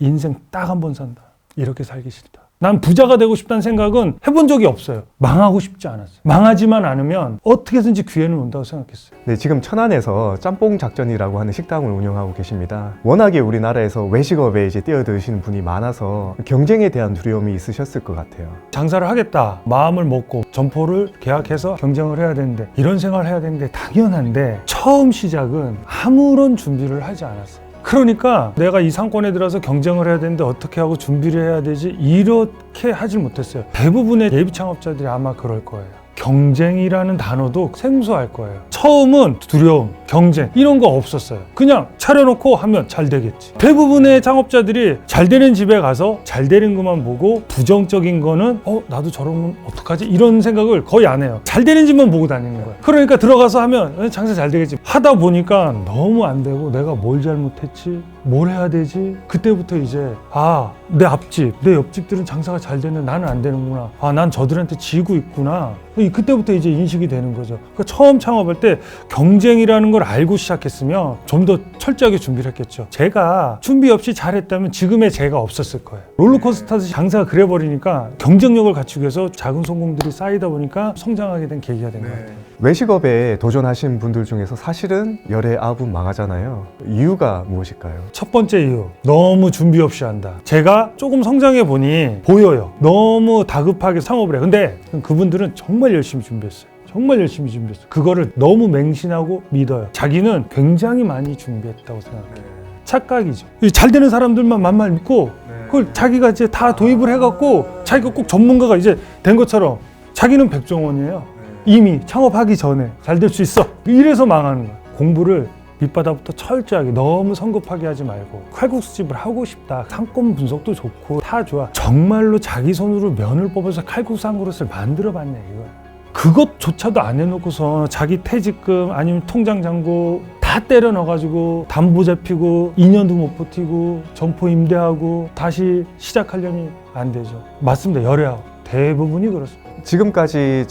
인생 딱 한 번 산다. 이렇게 살기 싫다. 난 부자가 되고 싶다는 생각은 해본 적이 없어요. 망하고 싶지 않았어요. 망하지만 않으면 어떻게든지 기회는 온다고 생각했어요. 네, 지금 천안에서 짬뽕 작전이라고 하는 식당을 운영하고 계십니다. 워낙에 우리나라에서 외식업에 이제 뛰어드시는 분이 많아서 경쟁에 대한 두려움이 있으셨을 것 같아요. 장사를 하겠다 마음을 먹고 점포를 계약해서 경쟁을 해야 되는데 이런 생활을 해야 되는데 당연한데 처음 시작은 아무런 준비를 하지 않았어요. 그러니까 내가 이 상권에 들어서 경쟁을 해야 되는데 어떻게 하고 준비를 해야 되지 이렇게 하질 못했어요. 대부분의 예비 창업자들이 아마 그럴 거예요. 경쟁이라는 단어도 생소할 거예요. 처음은 두려움, 경쟁 이런 거 없었어요. 그냥 차려놓고 하면 잘 되겠지. 대부분의 창업자들이 잘 되는 집에 가서 잘 되는 것만 보고 부정적인 거는 나도 저러면 어떡하지? 이런 생각을 거의 안 해요. 잘 되는 집만 보고 다니는 거예요. 그러니까 들어가서 하면 장사 잘 되겠지. 하다 보니까 너무 안 되고 내가 뭘 잘못했지? 뭘 해야 되지? 그때부터 이제 내 앞집, 내 옆집들은 장사가 잘 되는데 나는 안 되는구나. 난 저들한테 지고 있구나. 그때부터 이제 인식이 되는 거죠. 그러니까 처음 창업할 때 경쟁이라는 걸 알고 시작했으면 좀 더 철저하게 준비를 했겠죠. 제가 준비 없이 잘했다면 지금의 제가 없었을 거예요. 롤러코스터 타듯이 장사가 그래버리니까 경쟁력을 갖추기 위해서 작은 성공들이 쌓이다 보니까 성장하게 된 계기가 된 것 같아요. 외식업에 도전하신 분들 중에서 사실은 열의 아분 망하잖아요. 이유가 무엇일까요? 첫 번째 이유, 너무 준비 없이 한다. 제가 조금 성장해 보니 보여요. 너무 다급하게 창업을 해. 근데 그분들은 정말 열심히 준비했어요. 정말 열심히 준비했어요. 그거를 너무 맹신하고 믿어요. 자기는 굉장히 많이 준비했다고 생각해요. 착각이죠. 잘 되는 사람들만 만만 믿고 그걸 자기가 이제 다 도입을 해갖고 자기가 꼭 전문가가 이제 된 것처럼 자기는 백종원이에요. 이미 창업하기 전에 잘 될 수 있어. 이래서 망하는 거야. 공부를 밑바닥부터 철저하게 너무 성급하게 하지 말고 칼국수집을 하고 싶다. 상권 분석도 좋고 다 좋아. 정말로 자기 손으로 면을 뽑아서 칼국수 한 그릇을 만들어 봤냐 이거야. 그것조차도 안 해놓고서 자기 퇴직금 아니면 통장 잔고 다 때려 넣어가지고 담보 잡히고 2년도 못 버티고 점포 임대하고 다시 시작하려니 안 되죠. 맞습니다. 열애하고 대부분이 그렇습니다. 지금까지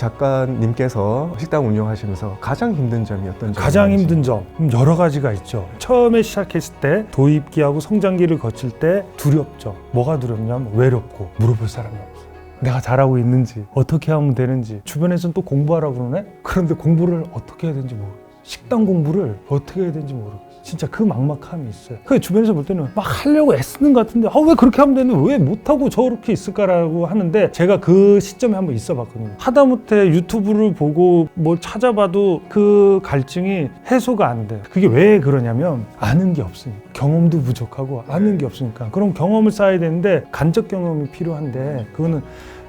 작가님께서 식당 운영하시면서 가장 힘든 점이 어떤 점이신가요? 가장 힘든 점 여러 가지가 있죠. 처음에 시작했을 때 도입기하고 성장기를 거칠 때 두렵죠. 뭐가 두렵냐면 외롭고 물어볼 사람이 없어요. 내가 잘하고 있는지 어떻게 하면 되는지 주변에서는 또 공부하라고 그러네? 그런데 공부를 어떻게 해야 되는지 모르겠어요. 식당 공부를 어떻게 해야 되는지 모르겠어요. 진짜 그 막막함이 있어요. 그 주변에서 볼 때는 막 하려고 애쓰는 것 같은데 왜 그렇게 하면 되는데 왜 못하고 저렇게 있을까라고 하는데 제가 그 시점에 한번 있어 봤거든요. 하다못해 유튜브를 보고 뭘 찾아봐도 그 갈증이 해소가 안 돼. 그게 왜 그러냐면 아는 게 없으니까. 경험도 부족하고 아는 게 없으니까. 그럼 경험을 쌓아야 되는데 간접 경험이 필요한데 그거는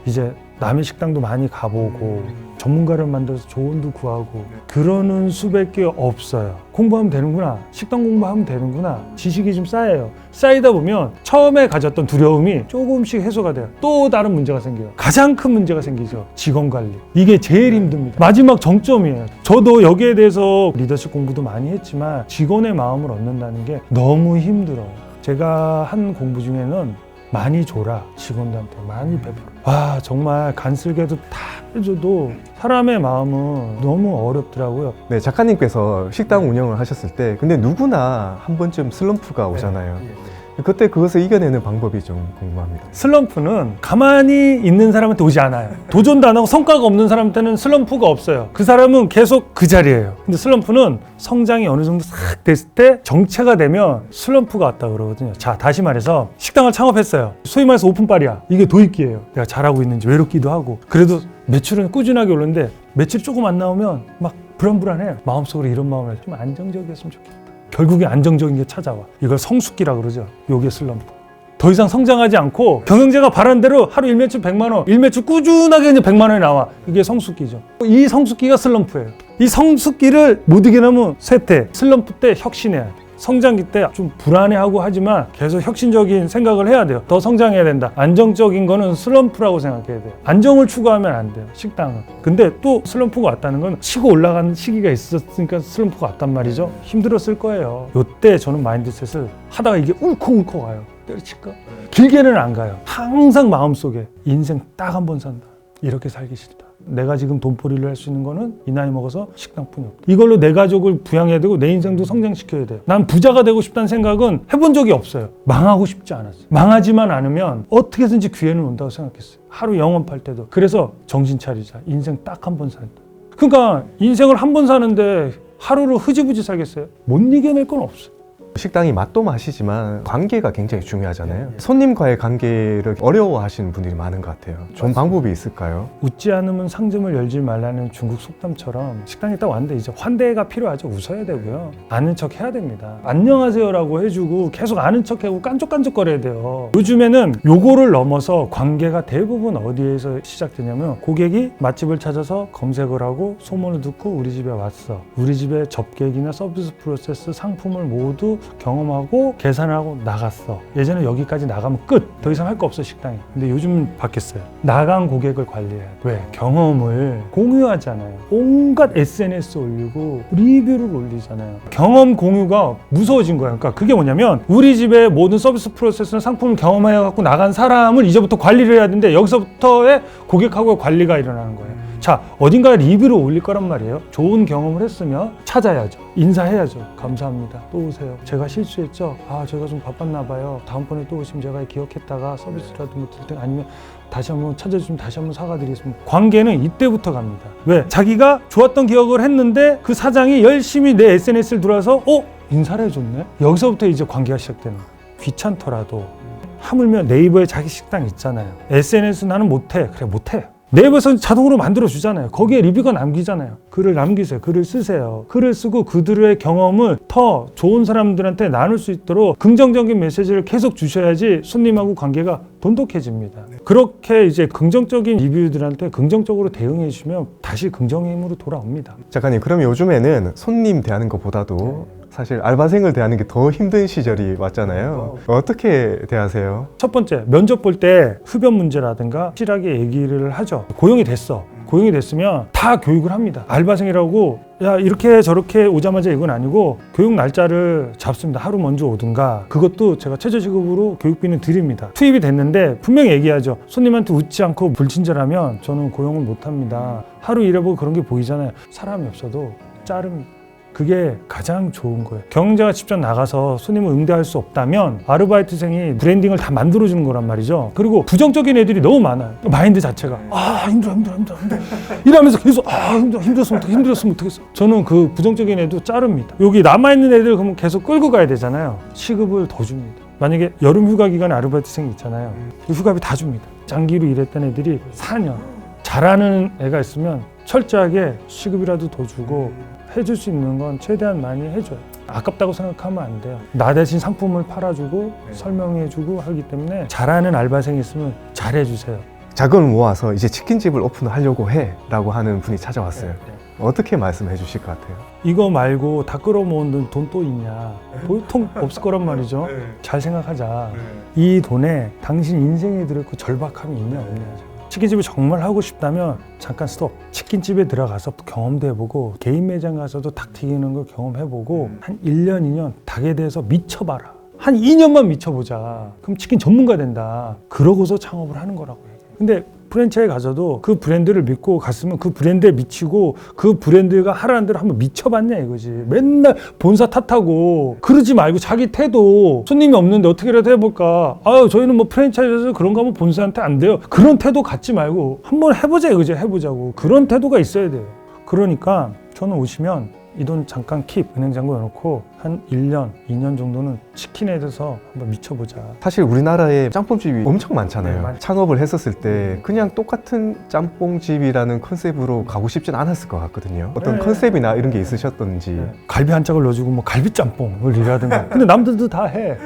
이제 남의 식당도 많이 가보고 전문가를 만들어서 조언도 구하고 그러는 수밖에 없어요. 공부하면 되는구나. 식당 공부하면 되는구나. 지식이 좀 쌓여요. 쌓이다 보면 처음에 가졌던 두려움이 조금씩 해소가 돼요. 또 다른 문제가 생겨요. 가장 큰 문제가 생기죠. 직원 관리. 이게 제일 힘듭니다. 마지막 정점이에요. 저도 여기에 대해서 리더십 공부도 많이 했지만 직원의 마음을 얻는다는 게 너무 힘들어요. 제가 한 공부 중에는 많이 줘라. 직원들한테 많이 베풀어. 정말 간쓸게도 다 해줘도 사람의 마음은 너무 어렵더라고요. 네, 작가님께서 식당 운영을 하셨을 때 근데 누구나 한 번쯤 슬럼프가 오잖아요. 그때 그것을 이겨내는 방법이 좀 궁금합니다. 슬럼프는 가만히 있는 사람한테 오지 않아요. 도전도 안 하고 성과가 없는 사람한테는 슬럼프가 없어요. 그 사람은 계속 그 자리예요. 근데 슬럼프는 성장이 어느 정도 싹 됐을 때 정체가 되면 슬럼프가 왔다 그러거든요. 자, 다시 말해서 식당을 창업했어요. 소위 말해서 오픈빨이야. 이게 도입기예요. 내가 잘하고 있는지 외롭기도 하고 그래도 매출은 꾸준하게 오르는데 매출이 조금 안 나오면 막 불안불안해요. 마음속으로 이런 마음을 좀 안정적이었으면 좋겠다. 결국에 안정적인 게 찾아와. 이걸 성숙기라 그러죠. 요게 슬럼프. 더 이상 성장하지 않고 경영자가 바란 대로 하루 일매출 100만 원, 일매출 꾸준하게 이제 100만 원이 나와. 이게 성숙기죠. 이 성숙기가 슬럼프예요. 이 성숙기를 못 이겨내면 쇠퇴, 슬럼프 때 혁신해야 돼. 성장기 때 좀 불안해하고 하지만 계속 혁신적인 생각을 해야 돼요. 더 성장해야 된다. 안정적인 거는 슬럼프라고 생각해야 돼요. 안정을 추구하면 안 돼요. 식당은. 근데 또 슬럼프가 왔다는 건 치고 올라가는 시기가 있었으니까 슬럼프가 왔단 말이죠. 힘들었을 거예요. 요때 저는 마인드셋을 하다가 이게 울컥울컥 와요. 때려칠까? 길게는 안 가요. 항상 마음속에 인생 딱 한 번 산다. 이렇게 살기 싫다. 내가 지금 돈벌이를 할 수 있는 거는 이 나이 먹어서 식당뿐이 없다. 이걸로 내 가족을 부양해야 되고 내 인생도 성장시켜야 돼요. 난 부자가 되고 싶다는 생각은 해본 적이 없어요. 망하고 싶지 않았어요. 망하지만 않으면 어떻게든지 기회는 온다고 생각했어요. 하루 영업할 때도. 그래서 정신 차리자. 인생 딱 한 번 산다. 그러니까 인생을 한 번 사는데 하루를 흐지부지 살겠어요? 못 이겨낼 건 없어요. 식당이 맛도 맛이지만 관계가 굉장히 중요하잖아요. 손님과의 관계를 어려워하시는 분들이 많은 것 같아요. 좋은 방법이 있을까요? 웃지 않으면 상점을 열지 말라는 중국 속담처럼 식당에 딱 왔는데 이제 환대가 필요하죠. 웃어야 되고요. 아는 척 해야 됩니다. 안녕하세요라고 해주고 계속 아는 척하고 깐족깐족거려야 돼요. 요즘에는 요거를 넘어서 관계가 대부분 어디에서 시작되냐면 고객이 맛집을 찾아서 검색을 하고 소문을 듣고 우리 집에 왔어. 우리 집에 접객이나 서비스 프로세스 상품을 모두 경험하고 계산하고 나갔어. 예전에 여기까지 나가면 끝. 더 이상 할 거 없어 식당에. 근데 요즘은 바뀌었어요. 나간 고객을 관리해야 돼. 왜? 경험을 공유하잖아요. 온갖 SNS 올리고 리뷰를 올리잖아요. 경험 공유가 무서워진 거예요. 그러니까 그게 뭐냐면 우리 집에 모든 서비스 프로세스나 상품을 경험해 갖고 나간 사람을 이제부터 관리를 해야 되는데 여기서부터의 고객하고의 관리가 일어나는 거예요. 자, 어딘가에 리뷰를 올릴 거란 말이에요. 좋은 경험을 했으면 찾아야죠. 인사해야죠. 감사합니다. 또 오세요. 제가 실수했죠? 아, 제가 좀 바빴나 봐요. 다음번에 또 오시면 제가 기억했다가 서비스라도 뭐 드릴 때 아니면 다시 한번 찾아주시면 다시 한번 사과드리겠습니다. 관계는 이때부터 갑니다. 왜? 자기가 좋았던 기억을 했는데 그 사장이 열심히 내 SNS를 들어와서 인사를 해줬네? 여기서부터 이제 관계가 시작되는 거예요. 귀찮더라도 하물며 네이버에 자기 식당 있잖아요. SNS 나는 못해. 그래, 못해. 네이버에서 자동으로 만들어주잖아요. 거기에 리뷰가 남기잖아요. 글을 남기세요. 글을 쓰세요. 글을 쓰고 그들의 경험을 더 좋은 사람들한테 나눌 수 있도록 긍정적인 메시지를 계속 주셔야지 손님하고 관계가 돈독해집니다. 그렇게 이제 긍정적인 리뷰들한테 긍정적으로 대응해 주시면 다시 긍정의 힘으로 돌아옵니다. 작가님, 그럼 요즘에는 손님 대하는 것보다도 사실 알바생을 대하는 게 더 힘든 시절이 왔잖아요. 어떻게 대하세요? 첫 번째, 면접 볼 때 흡연 문제라든가 확실하게 얘기를 하죠. 고용이 됐어. 고용이 됐으면 다 교육을 합니다. 알바생이라고 야 이렇게 저렇게 오자마자 이건 아니고 교육 날짜를 잡습니다. 하루 먼저 오든가. 그것도 제가 최저시급으로 교육비는 드립니다. 투입이 됐는데 분명히 얘기하죠. 손님한테 웃지 않고 불친절하면 저는 고용을 못합니다. 하루 일해보고 그런 게 보이잖아요. 사람이 없어도 자릅니다. 그게 가장 좋은 거예요. 경영자가 직접 나가서 손님을 응대할 수 없다면 아르바이트생이 브랜딩을 다 만들어주는 거란 말이죠. 그리고 부정적인 애들이 너무 많아요. 마인드 자체가 힘들어 이러면서 계속 힘들었으면 어떡했어. 저는 그 부정적인 애도 자릅니다. 여기 남아있는 애들 그러면 계속 끌고 가야 되잖아요. 시급을 더 줍니다. 만약에 여름 휴가 기간에 아르바이트생이 있잖아요. 휴가비 다 줍니다. 장기로 일했던 애들이 4년 잘하는 애가 있으면 철저하게 시급이라도 더 주고 해줄 수 있는 건 최대한 많이 해줘요. 아깝다고 생각하면 안 돼요. 나 대신 상품을 팔아주고 설명해주고 하기 때문에 잘하는 알바생이 있으면 잘해주세요. 자금을 모아서 이제 치킨집을 오픈하려고 해 라고 하는 분이 찾아왔어요. 어떻게 말씀해 주실 것 같아요? 이거 말고 다 끌어모은 돈 또 있냐? 보통 없을 거란 말이죠. 잘 생각하자. 이 돈에 당신 인생에 들었고 절박함이 있냐 없냐. 치킨집을 정말 하고 싶다면 잠깐 스톱. 치킨집에 들어가서 경험도 해보고 개인 매장 가서도 닭 튀기는 걸 경험해보고 한 1년, 2년 닭에 대해서 미쳐봐라. 한 2년만 미쳐보자. 그럼 치킨 전문가 된다. 그러고서 창업을 하는 거라고 얘기해요. 근데 프랜차이즈 가서도 그 브랜드를 믿고 갔으면 그 브랜드에 미치고 그 브랜드가 하라는 대로 한번 미쳐봤냐 이거지. 맨날 본사 탓하고 그러지 말고 자기 태도. 손님이 없는데 어떻게라도 해볼까. 저희는 뭐 프랜차이즈에서 그런 거 하면 본사한테 안 돼요. 그런 태도 갖지 말고 한번 해보자 이거지. 해보자고. 그런 태도가 있어야 돼요. 그러니까 저는 오시면 이 돈 잠깐 킵 은행 잔고에 넣고 한 1년, 2년 정도는 치킨에 대해서 한번 미쳐보자. 사실 우리나라에 짬뽕집이 엄청 많잖아요. 네, 창업을 했었을 때 그냥 똑같은 짬뽕집이라는 컨셉으로 가고 싶진 않았을 것 같거든요. 어떤 컨셉이나 이런 게 있으셨던지. 갈비 한 짝을 넣어주고 뭐 갈비짬뽕을 이라든가. 근데 남들도 다 해.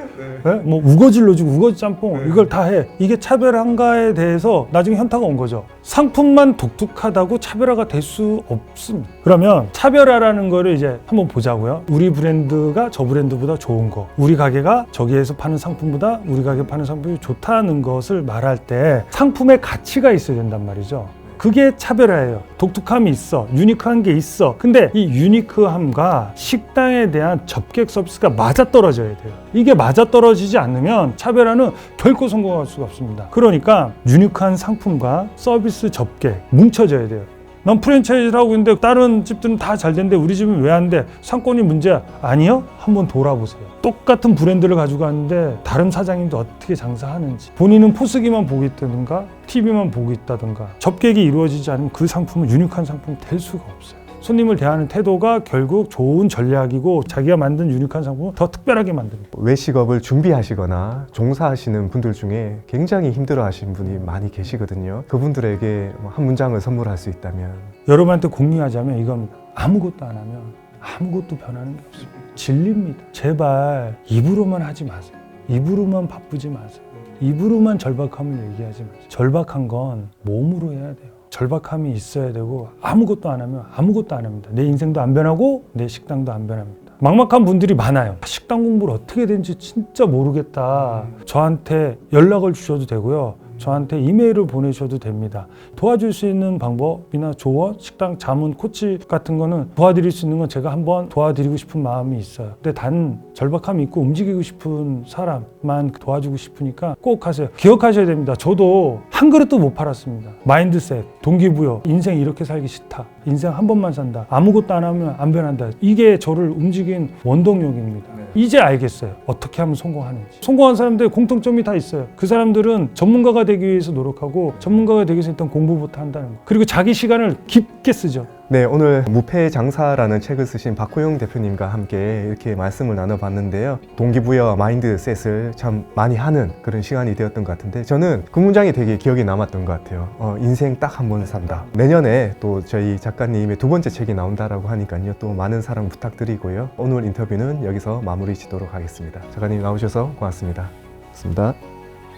네? 뭐 우거지를 넣어주고 우거지 짬뽕 이걸 다 해. 이게 차별화인가에 대해서 나중에 현타가 온 거죠. 상품만 독특하다고 차별화가 될 수 없습니다. 그러면 차별화라는 거를 이제 한번 보자고요. 우리 브랜드가 저 브랜드보다 좋은 거, 우리 가게가 저기에서 파는 상품보다 우리 가게 파는 상품이 좋다는 것을 말할 때 상품의 가치가 있어야 된단 말이죠. 그게 차별화예요. 독특함이 있어. 유니크한 게 있어. 근데 이 유니크함과 식당에 대한 접객 서비스가 맞아떨어져야 돼요. 이게 맞아떨어지지 않으면 차별화는 결코 성공할 수가 없습니다. 그러니까 유니크한 상품과 서비스 접객 뭉쳐져야 돼요. 난 프랜차이즈를 하고 있는데 다른 집들은 다 잘 되는데 우리 집은 왜 안 돼? 상권이 문제야. 아니요? 한번 돌아보세요. 똑같은 브랜드를 가지고 왔는데 다른 사장님도 어떻게 장사하는지, 본인은 포스기만 보고 있다든가 TV만 보고 있다든가 접객이 이루어지지 않으면 그 상품은 유니크한 상품이 될 수가 없어요. 손님을 대하는 태도가 결국 좋은 전략이고 자기가 만든 유니크한 상품을 더 특별하게 만듭니다. 외식업을 준비하시거나 종사하시는 분들 중에 굉장히 힘들어하시는 분이 많이 계시거든요. 그분들에게 한 문장을 선물할 수 있다면? 여러분한테 공유하자면 이겁니다. 아무것도 안 하면 아무것도 변하는 게 없습니다. 진리입니다. 제발 입으로만 하지 마세요. 입으로만 바쁘지 마세요. 입으로만 절박함을 얘기하지 마세요. 절박한 건 몸으로 해야 돼요. 절박함이 있어야 되고 아무것도 안 하면 아무것도 안 합니다. 내 인생도 안 변하고 내 식당도 안 변합니다. 막막한 분들이 많아요. 식당 공부를 어떻게 해야 되는지 진짜 모르겠다. 저한테 연락을 주셔도 되고요. 저한테 이메일을 보내셔도 됩니다. 도와줄 수 있는 방법이나 조언, 식당 자문, 코치 같은 거는 도와드릴 수 있는 건 제가 한번 도와드리고 싶은 마음이 있어요. 근데 단 절박함이 있고 움직이고 싶은 사람만 도와주고 싶으니까 꼭 하세요. 기억하셔야 됩니다. 저도 한 그릇도 못 팔았습니다. 마인드셋, 동기부여, 인생 이렇게 살기 싫다. 인생 한 번만 산다. 아무것도 안 하면 안 변한다. 이게 저를 움직인 원동력입니다. 이제 알겠어요. 어떻게 하면 성공하는지. 성공한 사람들 공통점이 다 있어요. 그 사람들은 전문가가 되기 위해서 노력하고 전문가가 되기 위해서 일단 공부부터 한다는 거. 그리고 자기 시간을 깊게 쓰죠. 네, 오늘 무패장사라는 책을 쓰신 박호영 대표님과 함께 이렇게 말씀을 나눠봤는데요. 동기부여와 마인드셋을 참 많이 하는 그런 시간이 되었던 것 같은데 저는 그 문장이 되게 기억에 남았던 것 같아요. 인생 딱 한 번 산다. 내년에 또 저희 작가님의 두 번째 책이 나온다라고 하니까요. 또 많은 사랑 부탁드리고요. 오늘 인터뷰는 여기서 마무리 짓도록 하겠습니다. 작가님 나오셔서 고맙습니다. 고맙습니다.